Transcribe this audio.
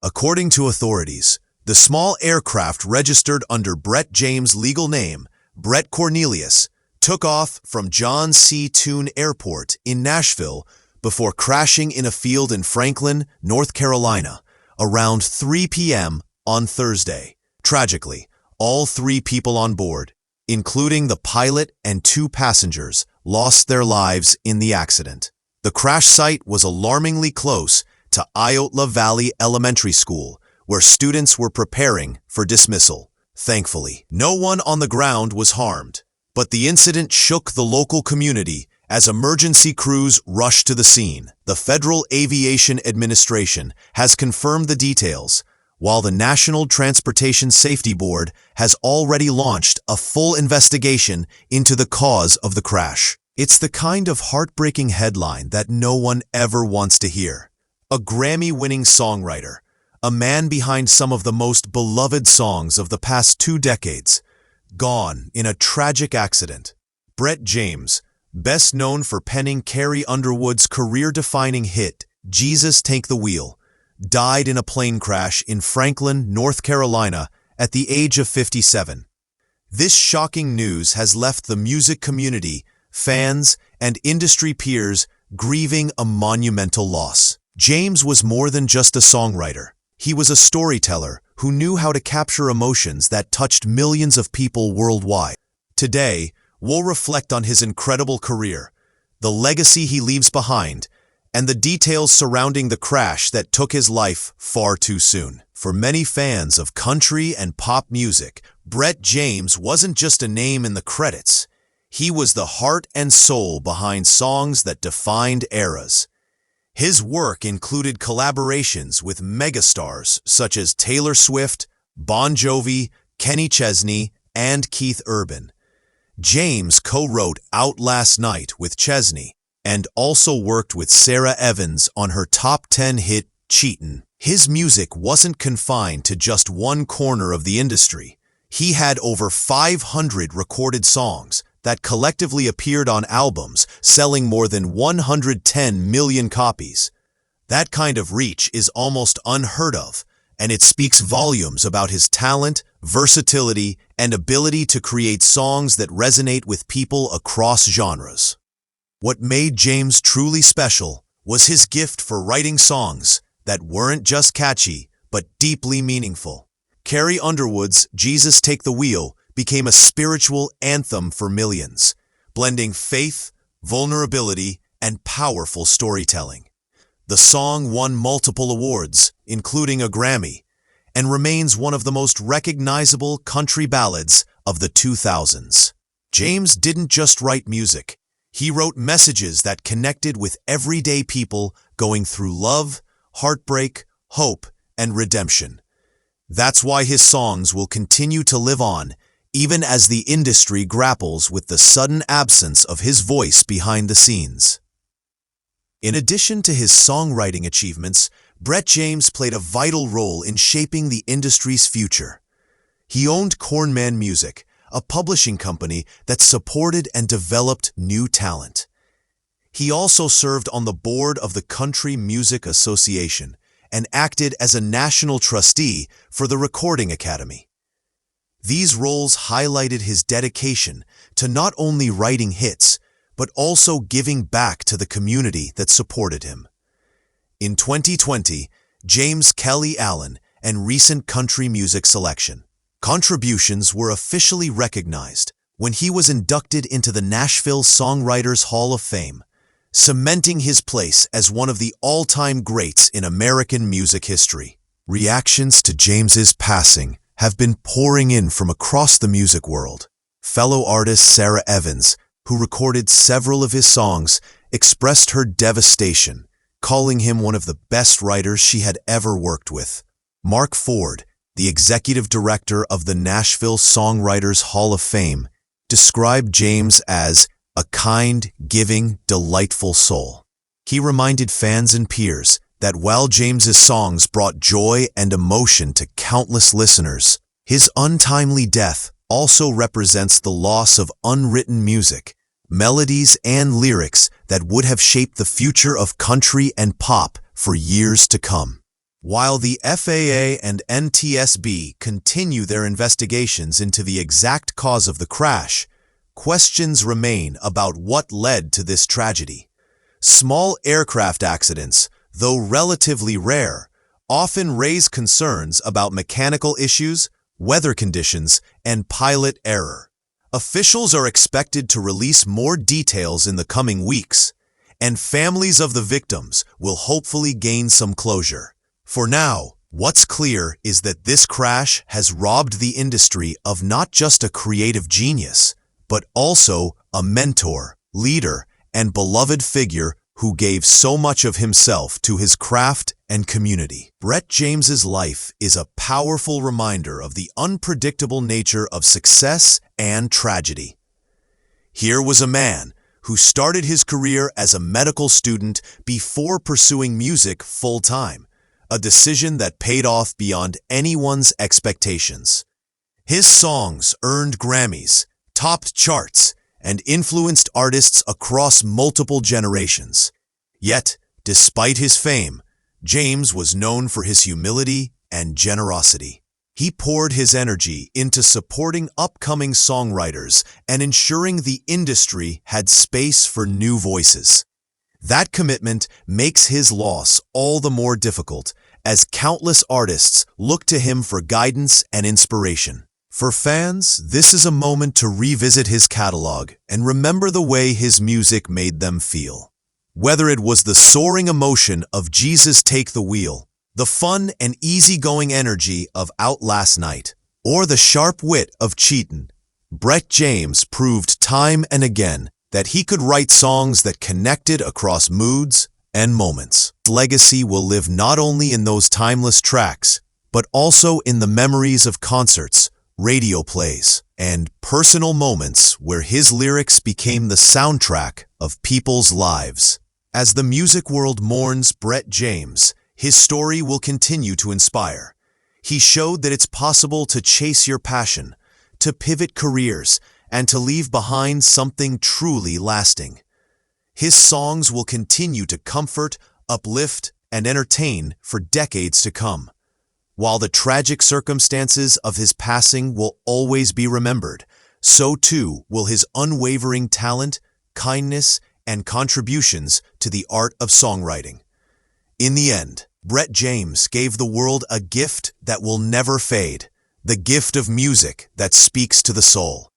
According to authorities, the small aircraft registered under Brett James' legal name, Brett Cornelius, took off from John C. Toone Airport in Nashville before crashing in a field in Franklin, North Carolina, around 3 p.m. on Thursday. Tragically, all 3 people on board, including the pilot and 2 passengers, lost their lives in the accident. The crash site was alarmingly close to Iotla Valley Elementary School, where students were preparing for dismissal. Thankfully, no one on the ground was harmed, but the incident shook the local community as emergency crews rushed to the scene. The Federal Aviation Administration has confirmed the details, while the National Transportation Safety Board has already launched a full investigation into the cause of the crash. It's the kind of heartbreaking headline that no one ever wants to hear. A Grammy-winning songwriter, a man behind some of the most beloved songs of the past 2 decades, gone in a tragic accident. Brett James, best known for penning Carrie Underwood's career-defining hit, Jesus Take the Wheel, died in a plane crash in Franklin, North Carolina, at the age of 57. This shocking news has left the music community, fans, and industry peers grieving a monumental loss. James was more than just a songwriter. He was a storyteller who knew how to capture emotions that touched millions of people worldwide. Today, we'll reflect on his incredible career, the legacy he leaves behind, and the details surrounding the crash that took his life far too soon. For many fans of country and pop music, Brett James wasn't just a name in the credits. He was the heart and soul behind songs that defined eras. His work included collaborations with megastars such as Taylor Swift, Bon Jovi, Kenny Chesney, and Keith Urban. James co-wrote Out Last Night with Chesney, and also worked with Sarah Evans on her top 10 hit, Cheatin'. His music wasn't confined to just one corner of the industry. He had over 500 recorded songs that collectively appeared on albums, selling more than 110 million copies. That kind of reach is almost unheard of, and it speaks volumes about his talent, versatility, and ability to create songs that resonate with people across genres. What made James truly special was his gift for writing songs that weren't just catchy, but deeply meaningful. Carrie Underwood's Jesus Take the Wheel became a spiritual anthem for millions, blending faith, vulnerability, and powerful storytelling. The song won multiple awards, including a Grammy, and remains one of the most recognizable country ballads of the 2000s. James didn't just write music. He wrote messages that connected with everyday people going through love, heartbreak, hope, and redemption. That's why his songs will continue to live on, even as the industry grapples with the sudden absence of his voice behind the scenes. In addition to his songwriting achievements, Brett James played a vital role in shaping the industry's future. He owned Cornman Music, a publishing company that supported and developed new talent. He also served on the board of the Country Music Association and acted as a national trustee for the Recording Academy. These roles highlighted his dedication to not only writing hits, but also giving back to the community that supported him. In 2020, James Kelly Allen and recent country music selection contributions were officially recognized when he was inducted into the Nashville Songwriters Hall of Fame, cementing his place as one of the all-time greats in American music history. Reactions to James's passing have been pouring in from across the music world. Fellow artist Sarah Evans, who recorded several of his songs, expressed her devastation, calling him one of the best writers she had ever worked with. Mark Ford, the executive director of the Nashville Songwriters Hall of Fame, described James as a kind, giving, delightful soul. He reminded fans and peers that while James's songs brought joy and emotion to countless listeners, his untimely death also represents the loss of unwritten music, melodies, and lyrics that would have shaped the future of country and pop for years to come. While the FAA and NTSB continue their investigations into the exact cause of the crash, questions remain about what led to this tragedy. Small aircraft accidents, though relatively rare, often raise concerns about mechanical issues, weather conditions, and pilot error. Officials are expected to release more details in the coming weeks, and families of the victims will hopefully gain some closure. For now, what's clear is that this crash has robbed the industry of not just a creative genius, but also a mentor, leader, and beloved figure who gave so much of himself to his craft and community. Brett James's life is a powerful reminder of the unpredictable nature of success and tragedy. Here was a man who started his career as a medical student before pursuing music full-time, a decision that paid off beyond anyone's expectations. His songs earned Grammys, topped charts, and influenced artists across multiple generations. Yet, despite his fame, James was known for his humility and generosity. He poured his energy into supporting upcoming songwriters and ensuring the industry had space for new voices. That commitment makes his loss all the more difficult, as countless artists look to him for guidance and inspiration. For fans, this is a moment to revisit his catalog and remember the way his music made them feel. Whether it was the soaring emotion of Jesus Take the Wheel, the fun and easygoing energy of Out Last Night, or the sharp wit of Cheatin', Brett James proved time and again that he could write songs that connected across moods and moments. His legacy will live not only in those timeless tracks, but also in the memories of concerts, radio plays, and personal moments where his lyrics became the soundtrack of people's lives. As the music world mourns Brett James, his story will continue to inspire. He showed that it's possible to chase your passion, to pivot careers, and to leave behind something truly lasting. His songs will continue to comfort, uplift, and entertain for decades to come. While the tragic circumstances of his passing will always be remembered, so too will his unwavering talent, kindness, and contributions to the art of songwriting. In the end, Brett James gave the world a gift that will never fade, the gift of music that speaks to the soul.